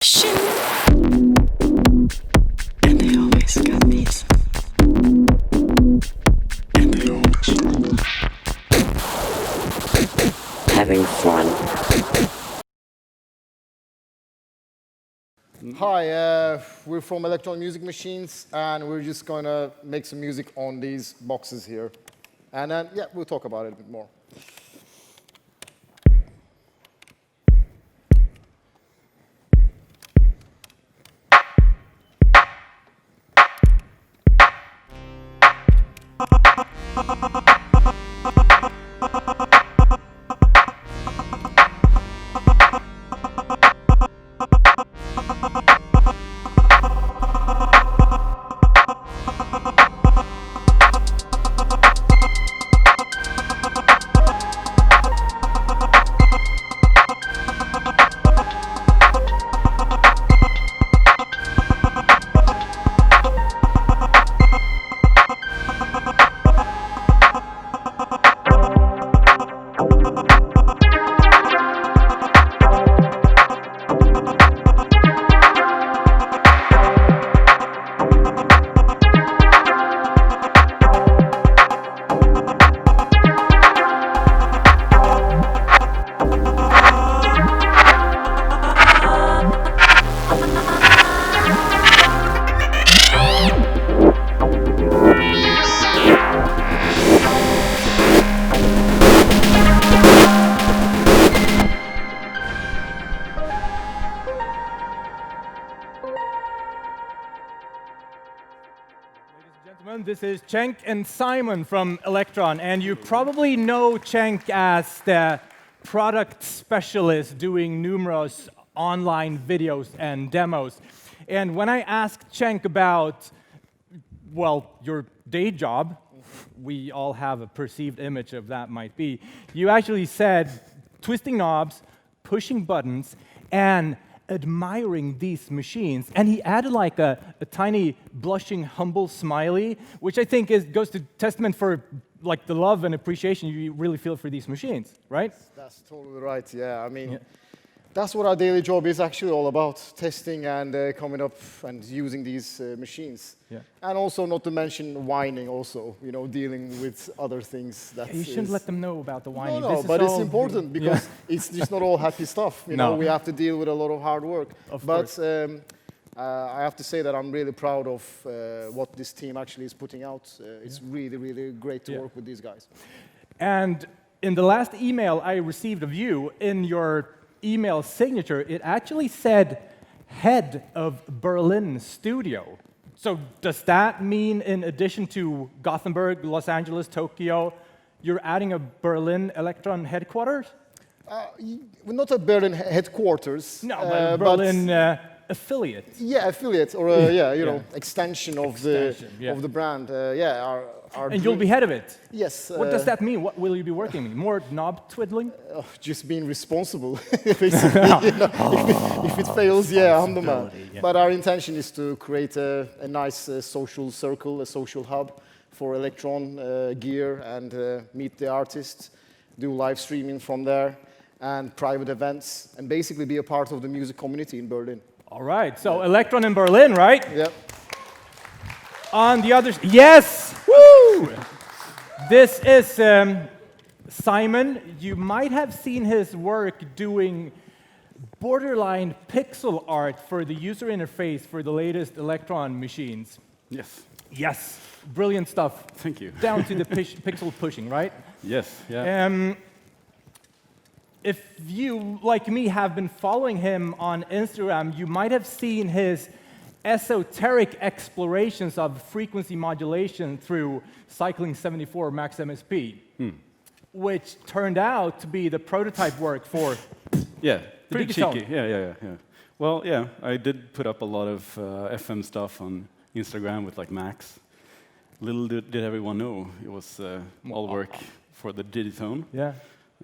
Shit. And they always got these. And they always having fun. Hi, we're from Electron Music Machines, and we're just going to make some music on these boxes here. And then, yeah, we'll talk about it a bit more. This is Cenk and Simon from ELEKTRON, and you probably know Cenk as the product specialist doing numerous online videos and demos. And when I asked Cenk about, well, your day job, we all have a perceived image of that might be, you actually said twisting knobs, pushing buttons, and admiring these machines. And he added like a tiny blushing, humble smiley, which I think goes to testament for like the love and appreciation you really feel for these machines, right? That's totally right, yeah. I mean, that's what our daily job is actually all about, testing and coming up and using these machines. Yeah. And also, not to mention whining also, you know, dealing with other things. You shouldn't let them know about the whining. No, but it's important because it's just not all happy stuff. You know, we have to deal with a lot of hard work. But I have to say that I'm really proud of what this team actually is putting out. It's really, really great to work with these guys. And in the last email I received of you, in your email signature, it actually said head of Berlin studio. So does that mean in addition to Gothenburg, Los Angeles, Tokyo, you're adding a Berlin ELEKTRON headquarters? Not a Berlin headquarters. No, but a Berlin affiliate. Yeah, affiliate, or you know, extension of the brand. And you'll be head of it? Yes. What does that mean? What will you be working on? More knob twiddling? Just being responsible, basically. You know, if it fails, I'm the man. Yeah. But our intention is to create a nice social circle, a social hub for ELEKTRON gear, and meet the artists, do live streaming from there, and private events, and basically be a part of the music community in Berlin. All right, so ELEKTRON in Berlin, right? Yep. On the others, yes! Woo! This is Simon. You might have seen his work doing borderline pixel art for the user interface for the latest ELEKTRON machines. Yes. Yes, brilliant stuff. Thank you. Down to the pixel pushing, right? Yes, yeah. If you, like me, have been following him on Instagram, you might have seen his esoteric explorations of frequency modulation through Cycling 74 Max MSP, which turned out to be the prototype work for the pretty Digitone. cheeky. Yeah. Well, yeah, I did put up a lot of FM stuff on Instagram with like Max. Little did everyone know it was all work for the Digitone. Yeah.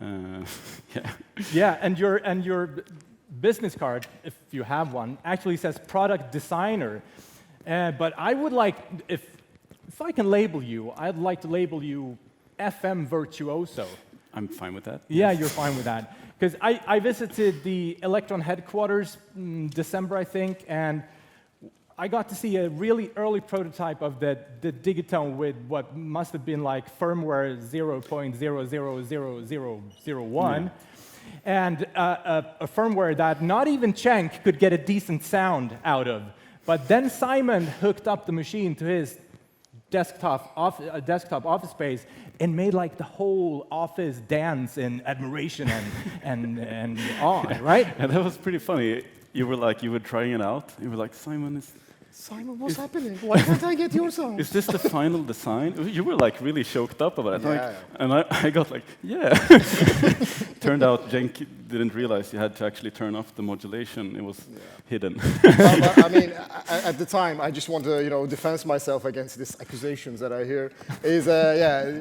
Yeah. Yeah, and your business card, if you have one, actually says product designer. But I would like, if I can label you, I'd like to label you FM virtuoso. I'm fine with that. Yeah, Yes. you're fine with that. Because I visited the ELEKTRON headquarters in December, I think, and I got to see a really early prototype of the Digitone with what must have been like firmware 0.000001, and a firmware that not even Cenk could get a decent sound out of. But then Simon hooked up the machine to his desktop office space and made like the whole office dance in admiration and awe, right? And that was pretty funny. You were trying it out. You were like, Simon, Simon, what's happening? Why can't I get your sound? is this the final design? You were like really choked up about it. Yeah. And I got like, yeah. Turned out Cenk didn't realize you had to actually turn off the modulation. It was hidden. But, I mean, at the time, I just want to, defend myself against these accusations that I hear. I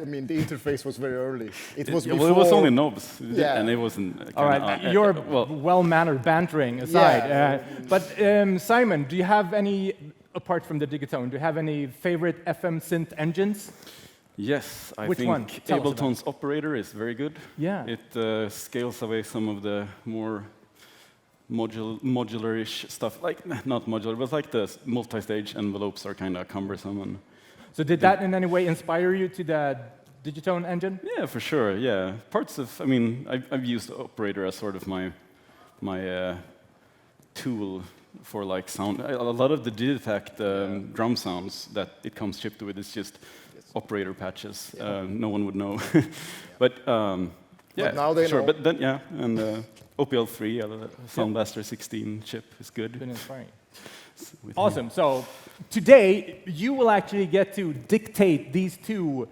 mean, the interface was very early. It was before. Well, it was only knobs, Yeah. and it wasn't. All right, your well-mannered bantering aside. Yeah. But Simon, do you have any, apart from the Digitone, do you have any favorite FM synth engines? Yes, I Which think one? Tell us about Ableton's operator is very good. Yeah. It scales away some of the more modular-ish stuff. Like, not modular, but like the multi-stage envelopes are kind of cumbersome. And So did that in any way inspire you to the Digitone engine? yeah, for sure, yeah. I mean, I've used operator as sort of my tool for like sound. A lot of the Digitact drum sounds that it comes shipped with is just operator patches. No one would know. But yeah, now they sure. know. But then and OPL3, Sound Blaster 16 chip is good. Been inspiring. With Awesome. So today you will actually get to dictate these two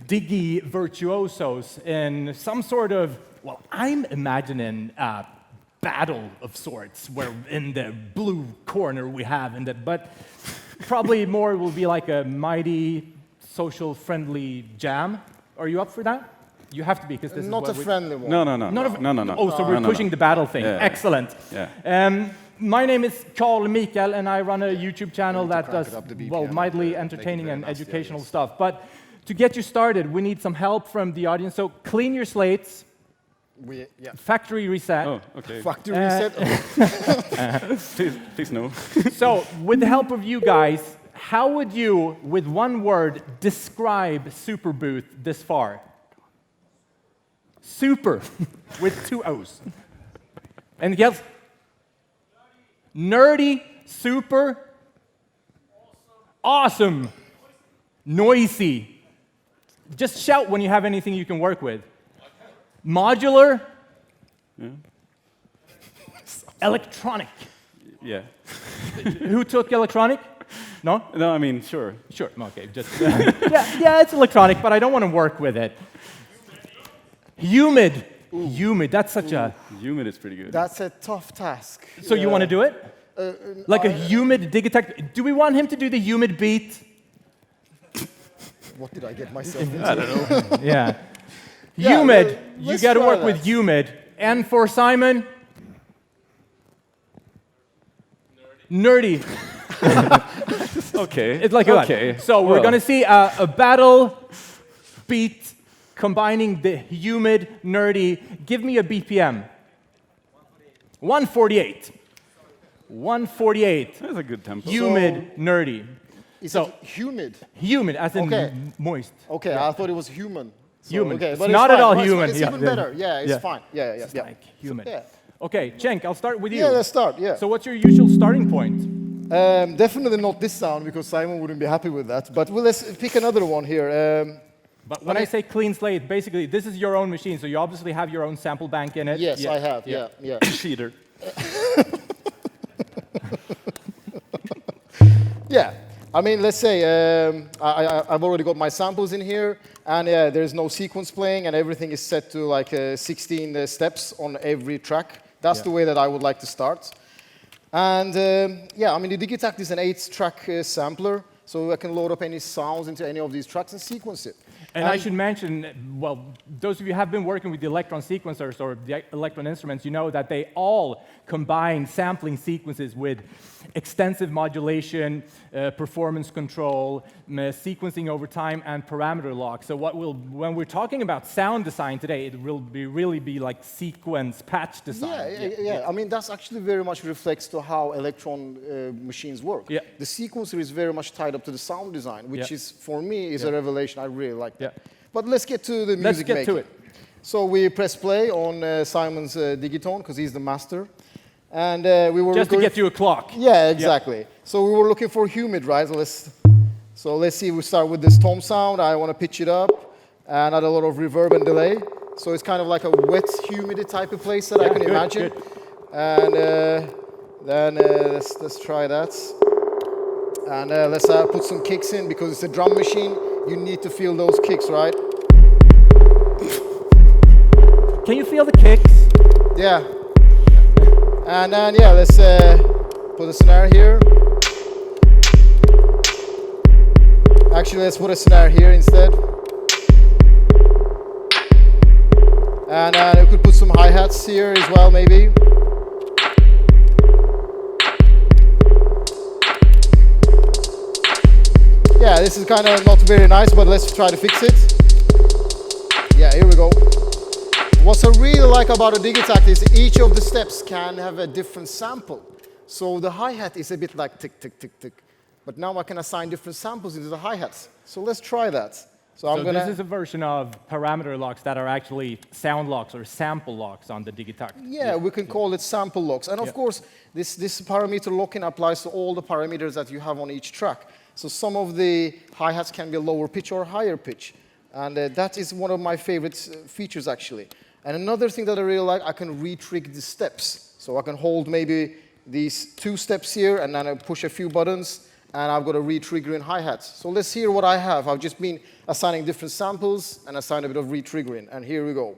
Digi virtuosos in some sort of, well, I'm imagining a battle of sorts, where in the blue corner we have, but probably more will be like a mighty social-friendly jam. Are you up for that? You have to be, because this Not is a what friendly one. No. no. Oh, so we're pushing the battle thing. Yeah. Excellent. Yeah. My name is Carl Mikael, and I run a YouTube channel that crank does, it up the BPM, well, mildly make it entertaining very and nasty, I educational guess. stuff. But to get you started, we need some help from the audience. So clean your slates, factory reset. Oh, okay. Factory reset. Please no. So with the help of you guys, how would you, with one word, describe Superbooth this far? Super, with 2 O's. Anything else? Nerdy, super, awesome, noisy. Just shout when you have anything you can work with. Modular, electronic. Yeah. Who took electronic? No? No, I mean, sure. Sure, okay, just, yeah, it's electronic, but I don't want to work with it. Humid. Humid, that's such a... Humid is pretty good. That's a tough task. So you want to do it? Like a humid Digitect? Do we want him to do the humid beat? What did I get myself into? I don't know. Yeah. Yeah, Humid, you let's got to try work that. with humid. And for Simon? Nerdy. Okay. It's like okay. that. So we're going to see a battle beat combining the humid, nerdy. Give me a BPM. 148. 148. That's a good tempo. Humid, nerdy. Is So- it humid? Humid, as in Okay. moist. Okay, I thought it was human. So, Human. Okay, It's but not fine. at all But human. It's Yeah, even yeah. better. Yeah, it's Yeah. fine. Yeah. Like humid. Yeah. Okay, Cenk, I'll start with you. Yeah, let's start. Yeah. So what's your usual starting point? Definitely not this sound, because Simon wouldn't be happy with that. But let's pick another one here. But when I say clean slate, basically, this is your own machine, so you obviously have your own sample bank in it. Yes, Yeah. I have. Yeah. Cheater. Yeah. I mean, let's say I've already got my samples in here, and there's no sequence playing, and everything is set to like 16 steps on every track. That's the way that I would like to start. And I mean, the Digitact is an 8-track sampler, so I can load up any sounds into any of these tracks and sequence it. And I should mention, well, those of you who have been working with the Electron sequencers or the Electron instruments, you know that they all combine sampling sequences with extensive modulation, performance control, sequencing over time, and parameter lock. So when we're talking about sound design today, it will really be like sequence patch design. Yeah. I mean, that's actually very much reflects to how Electron machines work. Yeah. The sequencer is very much tied up to the sound design, which is, for me, is a revelation. I really like that. But let's get to the music making. Let's get to it. So we press play on Simon's Digitone, because he's the master. And we were just to get you a clock. Yeah, exactly. So we were looking for humid, right? So let's see. We start with this tom sound. I want to pitch it up, and add a lot of reverb and delay. So it's kind of like a wet, humid type of place that I can imagine. Good. And then let's try that. And let's put some kicks in, because it's a drum machine. You need to feel those kicks, right? Can you feel the kicks? Yeah. And then, let's put a snare here. Actually, let's put a snare here instead. And we could put some hi-hats here as well, maybe. Yeah, this is kind of not very nice, but let's try to fix it. Yeah, here we go. What I really like about a Digitact is each of the steps can have a different sample. So the hi-hat is a bit like tick, tick, tick, tick. But now I can assign different samples into the hi-hats. So let's try that. So this is a version of parameter locks that are actually sound locks or sample locks on the Digitact. Yeah, we can call it sample locks. And of course, this parameter locking applies to all the parameters that you have on each track. So some of the hi-hats can be lower pitch or higher pitch. And that is one of my favorite features, actually. And another thing that I really like, I can re-trig the steps. So I can hold maybe these 2 steps here, and then I push a few buttons, and I've got a re-triggering hi-hats. So let's hear what I have. I've just been assigning different samples and assign a bit of re-triggering. And here we go.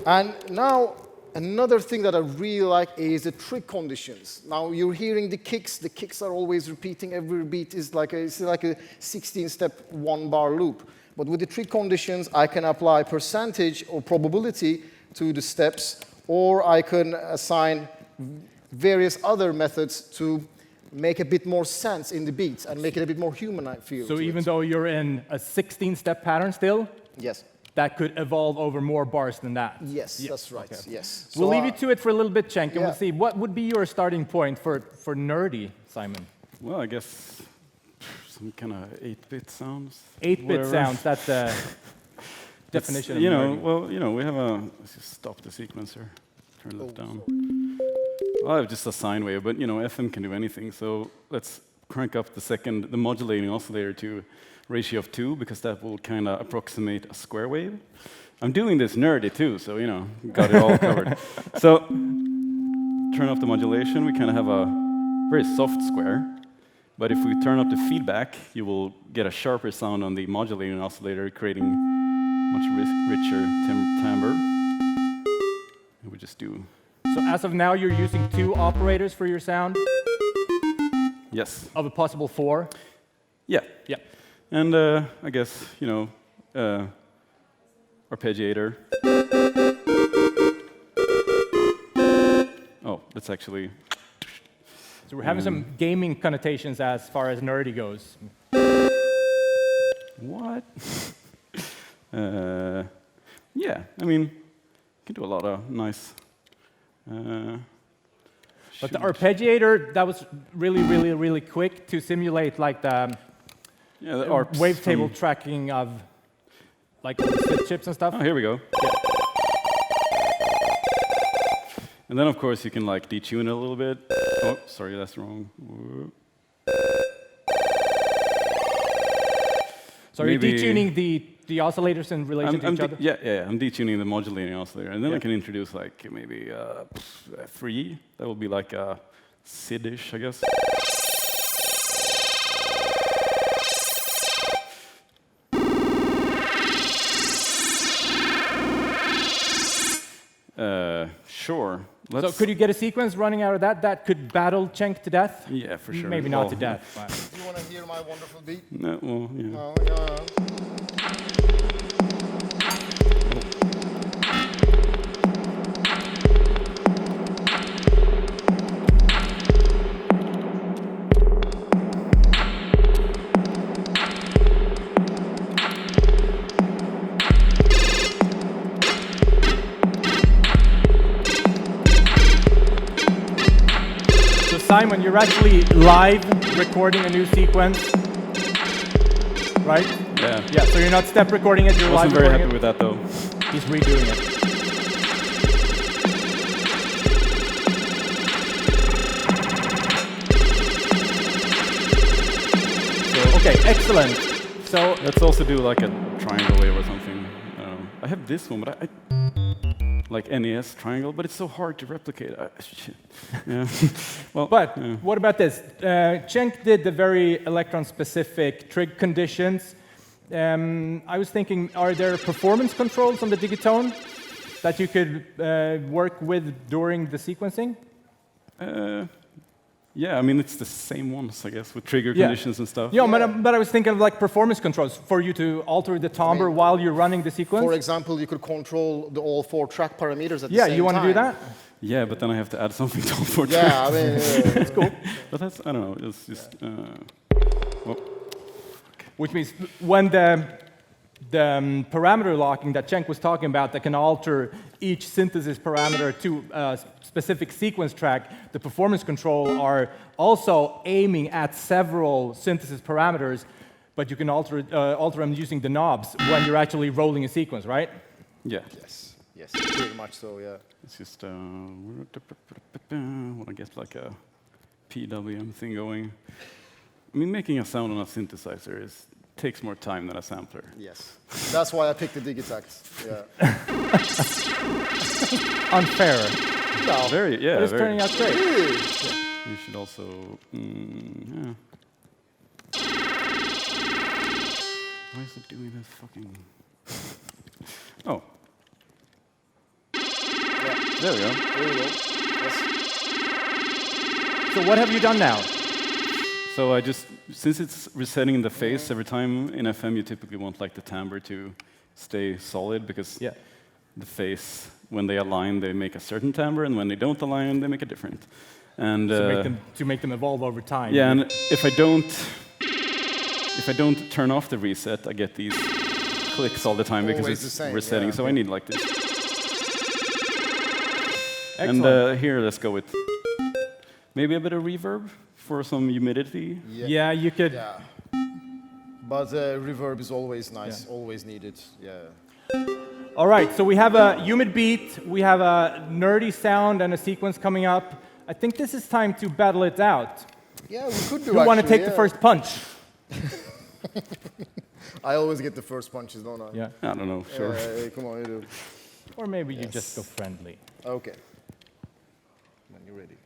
And now, another thing that I really like is the trig conditions. Now, you're hearing the kicks. The kicks are always repeating. Every beat is like a 16-step 1-bar loop. But with the trig conditions, I can apply percentage or probability to the steps, or I can assign various other methods to make a bit more sense in the beats and make it a bit more human, I feel. So even though you're in a 16-step pattern still, yes, that could evolve over more bars than that. Yes, that's right. Okay. Yes. We'll leave you to it for a little bit, Cenk, and we'll see. What would be your starting point for nerdy, Simon? Well, I guess some kind of 8-bit sounds. 8-bit sounds, that's a definition of nerdy. nerdy. Well, we have let's just stop the sequencer, turn that down. Well, I have just a sine wave, but FM can do anything, so let's crank up the modulating oscillator to ratio of 2, because that will kind of approximate a square wave. I'm doing this nerdy too, so got it all covered. So turn off the modulation, we kind of have a very soft square. But if we turn up the feedback, you will get a sharper sound on the modulating oscillator, creating much richer timbre. And we just do. So as of now, you're using 2 operators for your sound? Yes. Of a possible 4? Yeah. Yeah. And I guess, Arpeggiator. Oh, that's actually... So we're having some gaming connotations as far as nerdy goes. What? Yeah, I mean, you can do a lot of nice... But the Arpeggiator, that was really, really, really quick to simulate like the wavetable tracking of like the chips and stuff. Oh, here we go. Yeah. And then, of course, you can like detune it a little bit. Oh, sorry, that's wrong. So are you detuning the oscillators in relation to each other? Yeah, I'm detuning the modulating oscillator. And then I can introduce like maybe a 3. That will be like a SID-ish, I guess. Sure. So could you get a sequence running out of that that could battle Cenk to death? Yeah, for sure. Maybe not to death. But. Do you want to hear my wonderful beat? No, well, yeah. Oh, yeah. So Simon, you're actually live recording a new sequence, right? Yeah. Yeah. So you're not step recording it. You're I wasn't live very recording happy with that though. it. He's redoing it. So, okay, excellent. So Let's also do like a triangle wave or something. I have this one, but I like NES triangle, but it's so hard to replicate. Shit. Yeah. Well, But yeah. what about this? Cenk did the very electron-specific trig conditions. I was thinking, are there performance controls on the Digitone that you could work with during the sequencing? Yeah, I mean it's the same ones, I guess, with trigger Yeah. conditions and stuff. Yeah, but I was thinking of like performance controls for you to alter the timbre while you're running the sequence. For example, you could control all 4 track parameters at the Yeah, same you want to do time. that? Yeah, but then I have to add something to all 4 Yeah, tracks. I mean, That's cool. But that's, I don't know, it's just, well, Which means when the parameter locking that Cenk was talking about that can alter each synthesis parameter to a specific sequence track, the performance control are also aiming at several synthesis parameters, but you can alter them using the knobs when you're actually rolling a sequence, right? yeah. yes, pretty much so, yeah. It's just, want to get like a PWM thing going. I mean, making a sound on a synthesizer takes more time than a sampler. Yes. That's why I picked the Digitact. Yeah. Unfair, No. Very, yeah, but it's very. turning out great. You should also, yeah. Why is it doing this fucking? Oh. Yeah. There we go. There you go. Yes. So what have you done now? So I just, since it's resetting the phase every time in FM, you typically want like the timbre to stay solid because Yeah. the phase, when they align, they make a certain timbre, and when they don't align, they make a different. And To make them evolve over time. yeah, and if I don't turn off the reset, I get these clicks all the time because Always the it's same, resetting. yeah. So I need like this. Excellent. And here, let's go with maybe a bit of reverb for some humidity. Yeah, you could. Yeah. But reverb is always nice, always needed. Yeah. All right, so we have a humid beat, we have a nerdy sound and a sequence coming up. I think this is time to battle it out. Yeah, we could do. Who want to actually, take the first punch? I always get the first punches, don't I? Yeah. I don't know, sure. Come on, you do. Or maybe you just go friendly. Okay. When you're ready.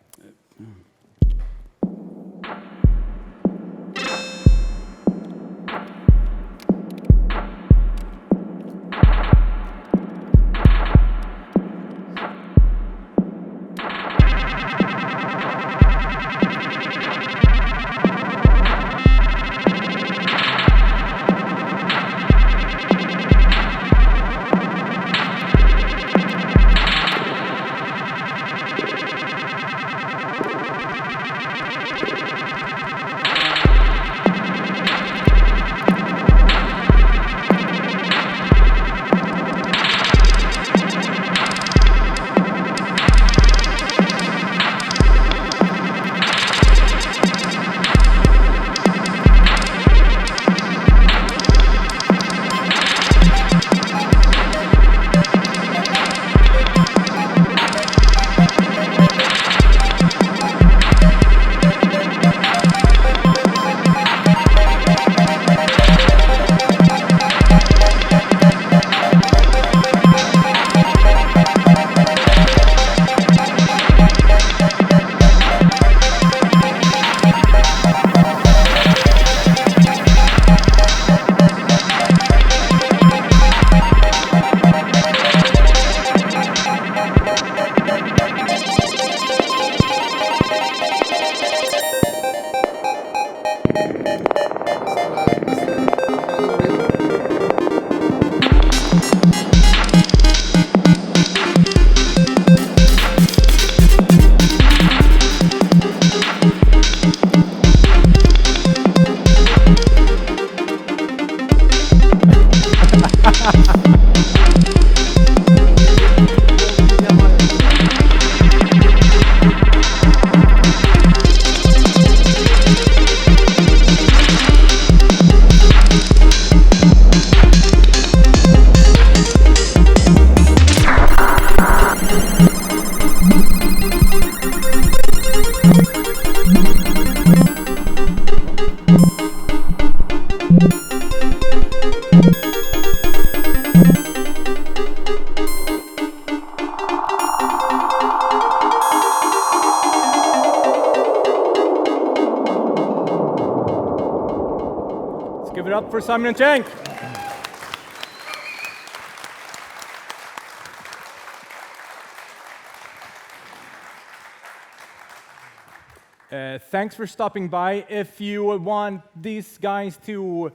Give it up for Simon and Cenk. Thanks for stopping by. If you want these guys to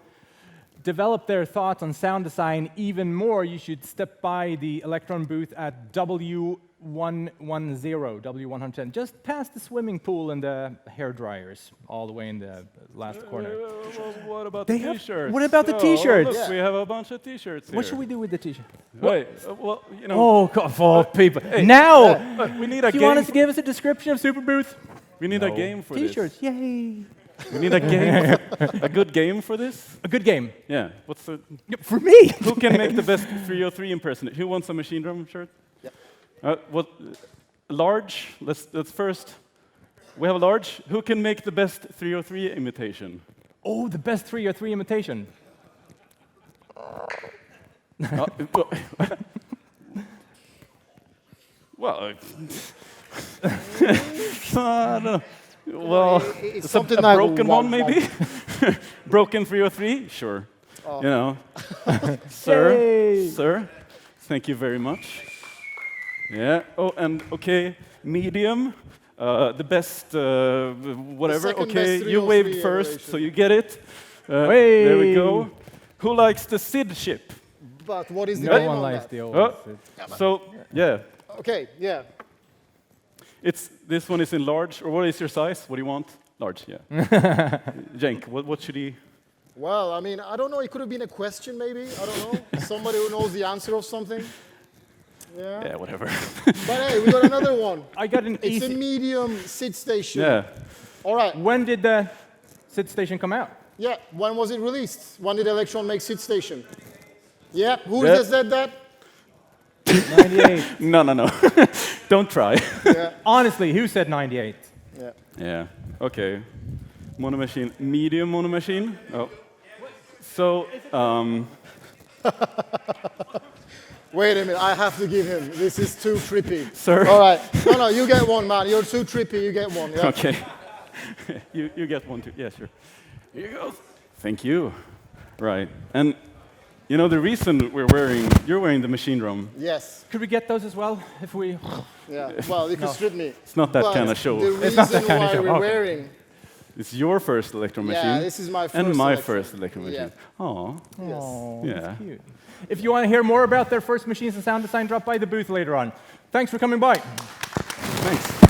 develop their thoughts on sound design even more, you should step by the Elektron booth at W110, just past the swimming pool and the hair dryers, all the way in the last corner. Well, what about They the have- t-shirts? what about the Oh, t-shirts? look, we have a bunch of t-shirts here. What should we do with the t-shirt? Wait, well, you know, Oh, God, for people. Now! we need a Do you game. want us to give us a description of Superbooth? We need a game for this. T-shirts, yay! We need a game, a good game for this. A good game. Yeah. What's the? For me! Who can make the best 303 impersonation? Who wants a machine drum shirt? Yeah. What? Large. Let's first. We have a large. Who can make the best 303 imitation? Oh, the best 303 imitation. Well, I don't know. Well, It's a something like broken one, one- maybe. Broken 303, sure. You know, sir, Yay. sir. Thank you very much. Yeah. Oh, and okay, medium. The best, whatever. second Okay, best you waved 303 first, evaluation. so you get it. There we Hey. go. Who likes the SID ship? But what is the No name one on likes that? the old. Oh, so yeah, Okay, yeah. this one is in large. Or what is your size? What do you want? Large, yeah. Cenk, what should he? Well, I mean, I don't know. It could have been a question, maybe. I don't know. Somebody who knows the answer of something. Yeah. Yeah, whatever. But hey, we got another one. I got an It's a easy. medium sit station. Yeah. All right. When did the SID station come out? Yeah. When was it released? When did Elektron make sit station? Yeah. Who Yeah. just said that? 98. No. Don't try. Yeah. Honestly, who said 98? Yeah. Yeah. Okay. Mono machine, medium mono machine. Oh. So, Wait a minute. I have to give him. This is too trippy. sir. All right. No, you get one, man. You're too trippy. You get one. Yeah. Okay. you get one too. Yeah, sure. Here you go. Thank you. Right. And you know the reason you're wearing the machine drum. Yes. Could we get those as well? If we. Yeah. Well, you can strip me. It's not that But kind of show. The reason It's not that kind of why show, we're okay. wearing. It's your first electron machine. Yeah, this is my first. and my Elektron. first electron Yeah. machine. Oh. Yes. Yeah. Cute. If you want to hear more about their first machines and sound design, drop by the booth later on. Thanks for coming by. Thanks.